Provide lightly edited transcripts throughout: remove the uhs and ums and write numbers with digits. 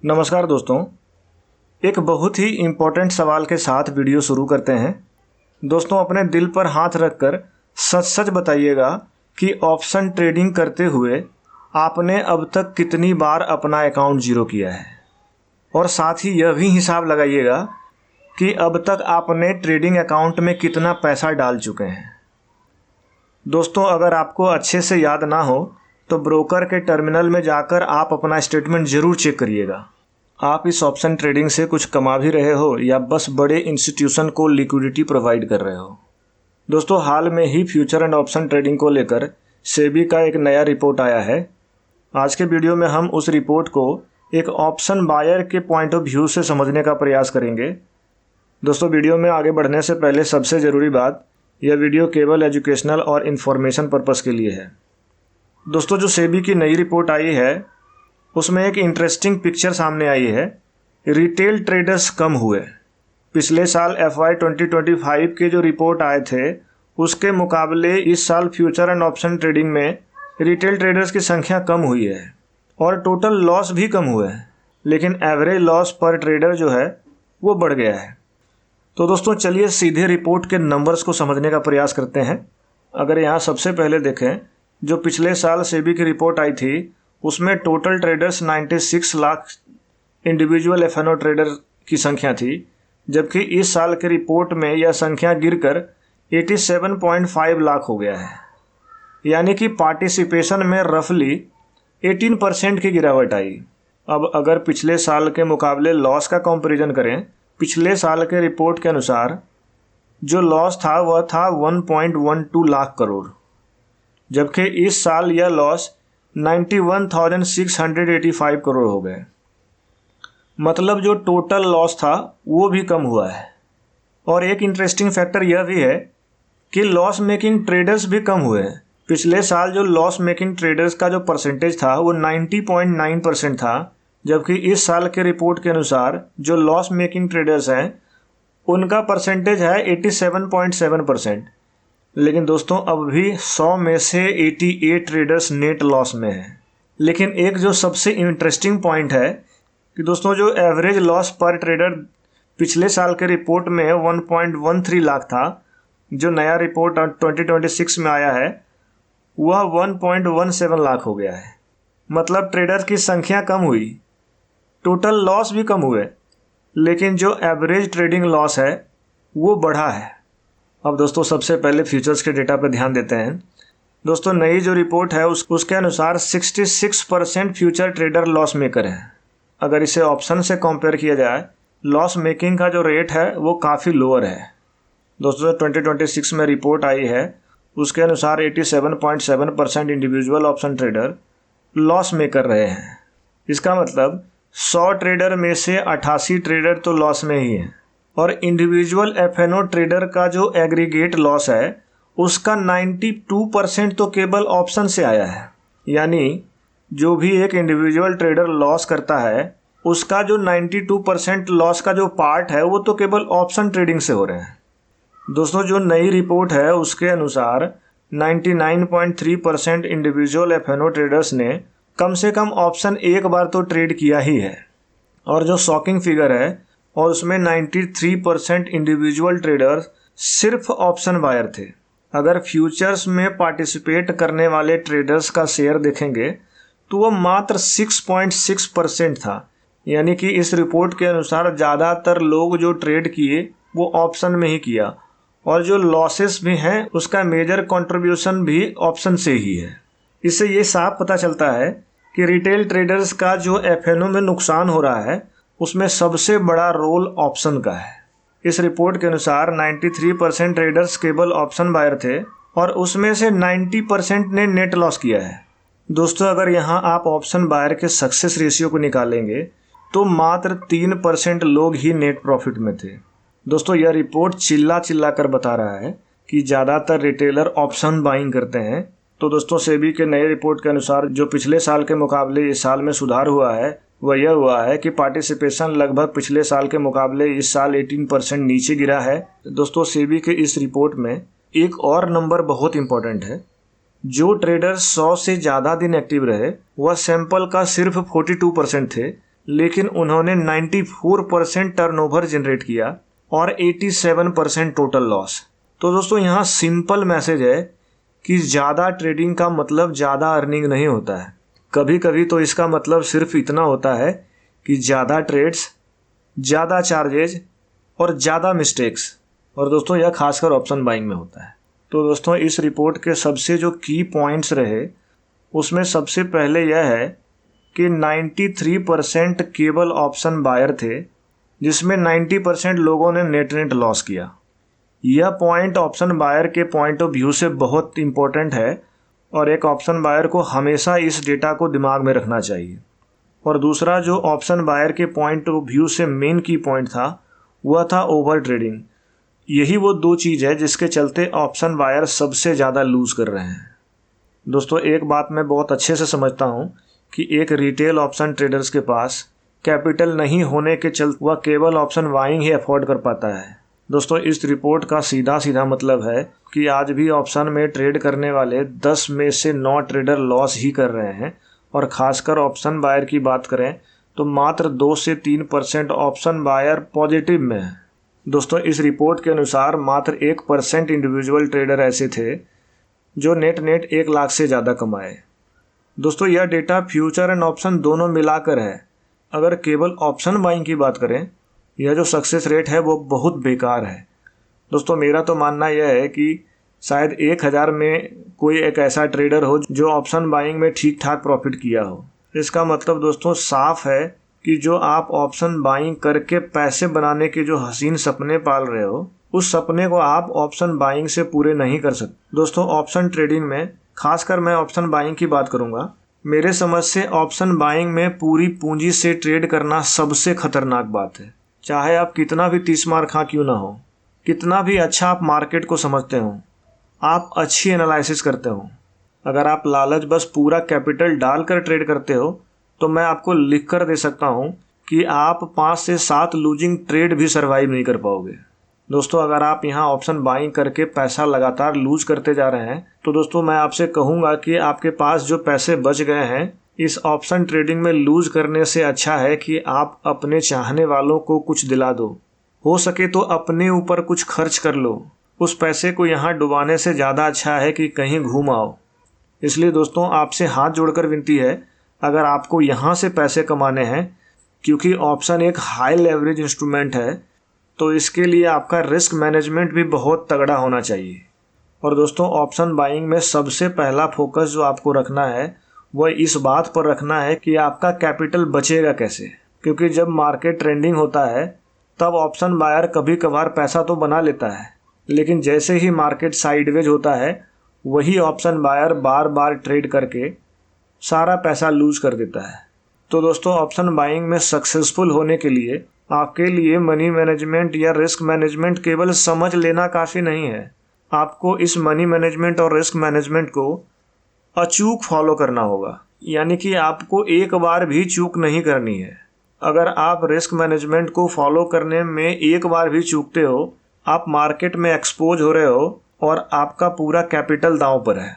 नमस्कार दोस्तों, एक बहुत ही इम्पोर्टेंट सवाल के साथ वीडियो शुरू करते हैं। दोस्तों, अपने दिल पर हाथ रखकर सच सच बताइएगा कि ऑप्शन ट्रेडिंग करते हुए आपने अब तक कितनी बार अपना अकाउंट जीरो किया है, और साथ ही यह भी हिसाब लगाइएगा कि अब तक आपने ट्रेडिंग अकाउंट में कितना पैसा डाल चुके हैं। दोस्तों, अगर आपको अच्छे से याद ना हो तो ब्रोकर के टर्मिनल में जाकर आप अपना स्टेटमेंट ज़रूर चेक करिएगा। आप इस ऑप्शन ट्रेडिंग से कुछ कमा भी रहे हो या बस बड़े इंस्टीट्यूशन को लिक्विडिटी प्रोवाइड कर रहे हो। दोस्तों, हाल में ही फ्यूचर एंड ऑप्शन ट्रेडिंग को लेकर सेबी का एक नया रिपोर्ट आया है। आज के वीडियो में हम उस रिपोर्ट को एक ऑप्शन बायर के पॉइंट ऑफ व्यू से समझने का प्रयास करेंगे। दोस्तों, वीडियो में आगे बढ़ने से पहले सबसे ज़रूरी बात, यह वीडियो केवल एजुकेशनल और इन्फॉर्मेशन पर्पज़ के लिए है। दोस्तों, जो सेबी की नई रिपोर्ट आई है उसमें एक इंटरेस्टिंग पिक्चर सामने आई है। रिटेल ट्रेडर्स कम हुए। पिछले साल FY 2025 के जो रिपोर्ट आए थे उसके मुकाबले इस साल फ्यूचर एंड ऑप्शन ट्रेडिंग में रिटेल ट्रेडर्स की संख्या कम हुई है और टोटल लॉस भी कम हुए हैं, लेकिन एवरेज लॉस पर ट्रेडर जो है वो बढ़ गया है। तो दोस्तों, चलिए सीधे रिपोर्ट के नंबर्स को समझने का प्रयास करते हैं। अगर यहाँ सबसे पहले देखें, जो पिछले साल सेबी की रिपोर्ट आई थी उसमें total traders 96 lakh individual FNO trader की संख्या थी, जबकि इस साल के रिपोर्ट में यह संख्या गिरकर 87.5 लाख हो गया है। यानी कि पार्टिसिपेशन में रफली 18% की गिरावट आई। अब अगर पिछले साल के मुकाबले लॉस का कंपैरिजन करें, पिछले साल के रिपोर्ट के अनुसार जो लॉस था वह था 1.12 लाख करोड़, जबकि इस साल यह लॉस 91,685 करोड़ हो गए। मतलब जो टोटल लॉस था वो भी कम हुआ है। और एक इंटरेस्टिंग फैक्टर यह भी है कि लॉस मेकिंग ट्रेडर्स भी कम हुए हैं। पिछले साल जो लॉस मेकिंग ट्रेडर्स का जो परसेंटेज था वो 90.9% था, जबकि इस साल के रिपोर्ट के अनुसार जो लॉस मेकिंग ट्रेडर्स हैं उनका परसेंटेज है 87.7%। लेकिन दोस्तों, अब भी 100 में से 88 ट्रेडर्स नेट लॉस में हैं। लेकिन एक जो सबसे इंटरेस्टिंग पॉइंट है कि दोस्तों, जो एवरेज लॉस पर ट्रेडर पिछले साल के रिपोर्ट में 1.13 लाख था, जो नया रिपोर्ट 2026 में आया है वह 1.17 लाख हो गया है। मतलब ट्रेडर की संख्या कम हुई, टोटल लॉस भी कम हुए, लेकिन जो एवरेज ट्रेडिंग लॉस है वो बढ़ा है। अब दोस्तों, सबसे पहले फ्यूचर्स के डेटा पर ध्यान देते हैं। दोस्तों, नई जो रिपोर्ट है उसके अनुसार 66% फ्यूचर ट्रेडर लॉस मेकर हैं। अगर इसे ऑप्शन से कंपेयर किया जाए, लॉस मेकिंग का जो रेट है वो काफ़ी लोअर है। दोस्तों, 2026 में रिपोर्ट आई है उसके अनुसार 87.7% individual option trader loss maker रहे हैं। इसका मतलब 100 ट्रेडर में से 88 ट्रेडर तो लॉस में ही हैं, और इंडिविजुअल FNO ट्रेडर का जो एग्रीगेट लॉस है उसका 92% तो केवल ऑप्शन से आया है। यानी जो भी एक इंडिविजुअल ट्रेडर लॉस करता है उसका जो 92% लॉस का जो पार्ट है वो तो केवल ऑप्शन ट्रेडिंग से हो रहे हैं। दोस्तों, जो नई रिपोर्ट है उसके अनुसार 99.3% इंडिविजुअल FNO ट्रेडर्स ने कम से कम ऑप्शन एक बार तो ट्रेड किया ही है। और जो शॉकिंग फिगर है, और उसमें 93% इंडिविजुअल ट्रेडर्स सिर्फ ऑप्शन बायर थे। अगर फ्यूचर्स में पार्टिसिपेट करने वाले ट्रेडर्स का शेयर देखेंगे तो वह मात्र 6.6% था। यानी कि इस रिपोर्ट के अनुसार ज़्यादातर लोग जो ट्रेड किए वो ऑप्शन में ही किया, और जो लॉसेस भी हैं उसका मेजर कंट्रीब्यूशन भी ऑप्शन से ही है। इससे ये साफ पता चलता है कि रिटेल ट्रेडर्स का जो FNO में नुकसान हो रहा है उसमें सबसे बड़ा रोल ऑप्शन का है। इस रिपोर्ट के अनुसार 93% ट्रेडर्स केवल ऑप्शन बायर थे, और उसमें से 90% ने नेट लॉस किया है। दोस्तों, अगर यहाँ आप ऑप्शन बायर के सक्सेस रेशियो को निकालेंगे तो मात्र 3% लोग ही नेट प्रॉफिट में थे। दोस्तों, यह रिपोर्ट चिल्ला कर बता रहा है कि ज़्यादातर रिटेलर ऑप्शन बाइंग करते हैं। तो दोस्तों, सेबी के नए रिपोर्ट के अनुसार जो पिछले साल के मुकाबले इस साल में सुधार हुआ है वह यह हुआ है कि पार्टिसिपेशन लगभग पिछले साल के मुकाबले इस साल 18% नीचे गिरा है। दोस्तों, सेबी के इस रिपोर्ट में एक और नंबर बहुत इंपॉर्टेंट है। जो ट्रेडर 100 से ज़्यादा दिन एक्टिव रहे वह सैंपल का सिर्फ 42% थे, लेकिन उन्होंने 94% टर्नओवर जनरेट किया और 87% टोटल लॉस। तो दोस्तों यहाँ सिंपल मैसेज है कि ज़्यादा ट्रेडिंग का मतलब ज़्यादा अर्निंग नहीं होता है। कभी कभी तो इसका मतलब सिर्फ इतना होता है कि ज़्यादा ट्रेड्स, ज़्यादा चार्जेज और ज़्यादा मिस्टेक्स, और दोस्तों यह खासकर ऑप्शन बाइंग में होता है। तो दोस्तों इस रिपोर्ट के सबसे जो की पॉइंट्स रहे उसमें सबसे पहले यह है कि 93% केवल ऑप्शन बायर थे, जिसमें 90% लोगों ने नेट लॉस किया। यह पॉइंट ऑप्शन बायर के पॉइंट ऑफ व्यू से बहुत इंपॉर्टेंट है और एक ऑप्शन बायर को हमेशा इस डेटा को दिमाग में रखना चाहिए। और दूसरा जो ऑप्शन बायर के पॉइंट ऑफ व्यू से मेन की पॉइंट था वह था ओवर ट्रेडिंग। यही वो दो चीज़ है जिसके चलते ऑप्शन बायर सबसे ज़्यादा लूज़ कर रहे हैं। दोस्तों एक बात मैं बहुत अच्छे से समझता हूँ कि एक रिटेल ऑप्शन ट्रेडर्स के पास कैपिटल नहीं होने के चलते वह केवल ऑप्शन बाइंग ही अफोर्ड कर पाता है। दोस्तों इस रिपोर्ट का सीधा मतलब है कि आज भी ऑप्शन में ट्रेड करने वाले 10 में से 9 ट्रेडर लॉस ही कर रहे हैं, और ख़ासकर ऑप्शन बायर की बात करें तो मात्र 2 से 3% ऑप्शन बायर पॉजिटिव में है। दोस्तों इस रिपोर्ट के अनुसार मात्र 1% इंडिविजुअल ट्रेडर ऐसे थे जो नेट 1 लाख से ज़्यादा कमाए। दोस्तों यह डेटा फ्यूचर एंड ऑप्शन दोनों मिलाकर है। अगर केवल ऑप्शन बाइंग की बात करें, यह जो सक्सेस रेट है वो बहुत बेकार है। दोस्तों मेरा तो मानना यह है कि शायद 1000 में कोई एक ऐसा ट्रेडर हो जो ऑप्शन बाइंग में ठीक ठाक प्रॉफिट किया हो। इसका मतलब दोस्तों साफ है कि जो आप ऑप्शन बाइंग करके पैसे बनाने के जो हसीन सपने पाल रहे हो, उस सपने को आप ऑप्शन बाइंग से पूरे नहीं कर सकते। दोस्तों ऑप्शन ट्रेडिंग में खासकर मैं ऑप्शन बाइंग की बात करूंगा, मेरे समझ से ऑप्शन बाइंग में पूरी पूंजी से ट्रेड करना सबसे खतरनाक बात है। चाहे आप कितना भी 30 मार खा क्यों ना हो, कितना भी अच्छा आप मार्केट को समझते हो, आप अच्छी एनालिसिस करते हो, अगर आप लालच बस पूरा कैपिटल डालकर ट्रेड करते हो तो मैं आपको लिख कर दे सकता हूँ कि आप 5 से 7 लूजिंग ट्रेड भी सर्वाइव नहीं कर पाओगे। दोस्तों अगर आप यहाँ ऑप्शन बाइंग करके पैसा लगातार लूज करते जा रहे हैं तो दोस्तों मैं आपसे कहूँगा कि आपके पास जो पैसे बच गए हैं इस ऑप्शन ट्रेडिंग में लूज करने से अच्छा है कि आप अपने चाहने वालों को कुछ दिला दो। हो सके तो अपने ऊपर कुछ खर्च कर लो। उस पैसे को यहाँ डुबाने से ज़्यादा अच्छा है कि कहीं घूम आओ। इसलिए दोस्तों आपसे हाथ जोड़कर विनती है, अगर आपको यहाँ से पैसे कमाने हैं, क्योंकि ऑप्शन एक हाई लेवरेज इंस्ट्रूमेंट है, तो इसके लिए आपका रिस्क मैनेजमेंट भी बहुत तगड़ा होना चाहिए। और दोस्तों ऑप्शन बाइंग में सबसे पहला फोकस जो आपको रखना है वह इस बात पर रखना है कि आपका कैपिटल बचेगा कैसे। क्योंकि जब मार्केट ट्रेंडिंग होता है तब ऑप्शन बायर कभी कभार पैसा तो बना लेता है, लेकिन जैसे ही मार्केट साइडवेज होता है वही ऑप्शन बायर बार बार ट्रेड करके सारा पैसा लूज कर देता है। तो दोस्तों ऑप्शन बाइंग में सक्सेसफुल होने के लिए आपके लिए मनी मैनेजमेंट या रिस्क मैनेजमेंट केवल समझ लेना काफ़ी नहीं है। आपको इस मनी मैनेजमेंट और रिस्क मैनेजमेंट को अचूक फॉलो करना होगा, यानी कि आपको एक बार भी चूक नहीं करनी है। अगर आप रिस्क मैनेजमेंट को फॉलो करने में एक बार भी चूकते हो, आप मार्केट में एक्सपोज हो रहे हो और आपका पूरा कैपिटल दांव पर है।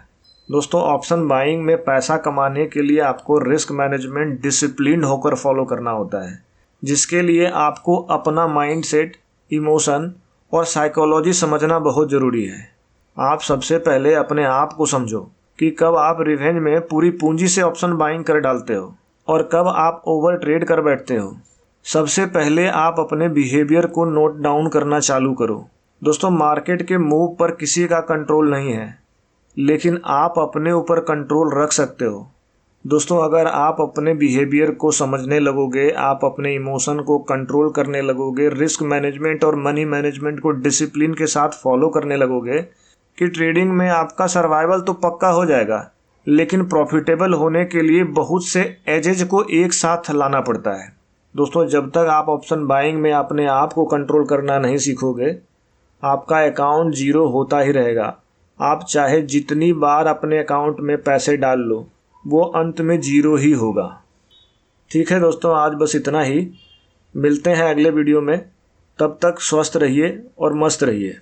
दोस्तों ऑप्शन बाइंग में पैसा कमाने के लिए आपको रिस्क मैनेजमेंट डिसिप्लिन होकर फॉलो करना होता है, जिसके लिए आपको अपना माइंडसेट, इमोशन और साइकोलॉजी समझना बहुत ज़रूरी है। आप सबसे पहले अपने आप को समझो कि कब आप रिवेंज में पूरी पूंजी से ऑप्शन बाइंग कर डालते हो और कब आप ओवर ट्रेड कर बैठते हो। सबसे पहले आप अपने बिहेवियर को नोट डाउन करना चालू करो। दोस्तों मार्केट के मूव पर किसी का कंट्रोल नहीं है, लेकिन आप अपने ऊपर कंट्रोल रख सकते हो। दोस्तों अगर आप अपने बिहेवियर को समझने लगोगे, आप अपने इमोशन को कंट्रोल करने लगोगे, रिस्क मैनेजमेंट और मनी मैनेजमेंट को डिसिप्लिन के साथ फॉलो करने लगोगे, कि ट्रेडिंग में आपका सर्वाइवल तो पक्का हो जाएगा, लेकिन प्रॉफिटेबल होने के लिए बहुत से एजेज को एक साथ लाना पड़ता है। दोस्तों जब तक आप ऑप्शन बाइंग में अपने आप को कंट्रोल करना नहीं सीखोगे, आपका अकाउंट जीरो होता ही रहेगा। आप चाहे जितनी बार अपने अकाउंट में पैसे डाल लो, वो अंत में जीरो ही होगा। ठीक है दोस्तों, आज बस इतना ही। मिलते हैं अगले वीडियो में। तब तक स्वस्थ रहिए और मस्त रहिए।